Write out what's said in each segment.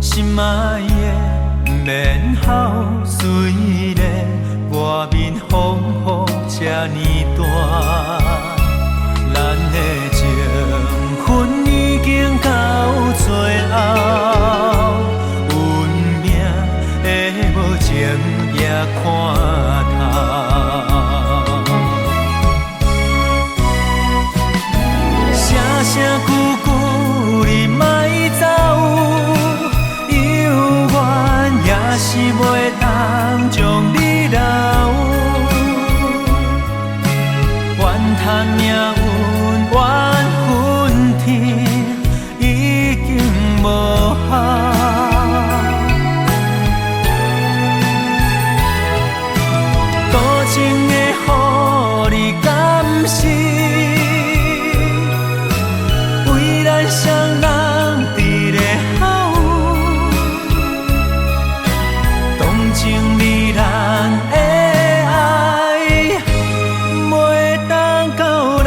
心爱的免孝，虽然外面风雨这呢大，咱的情分已经到最后，运命的无情也看透。声声句句你莫走，犹原也是袂当将你留。怨叹命运缘分天已经无效。多情的予你甘心，为咱双人伫咧好，动情你咱的爱，袂当到老。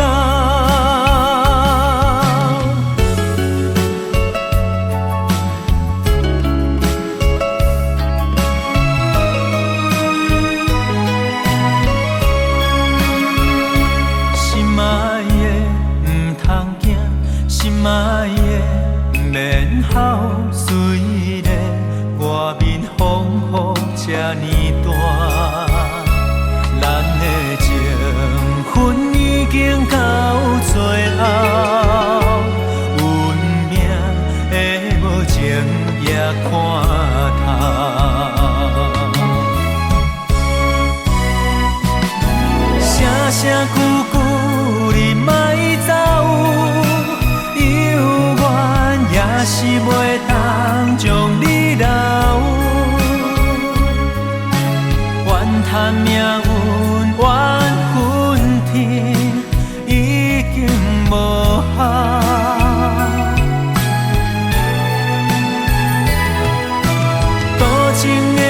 心爱的唔通惊，心爱的免孝，虽然外面风雨这呢大，咱的情分已经到最后，运命的无情也看透。声声句句你莫走，犹原也是袂当将你留。怨叹命运缘分天已经无效。多情的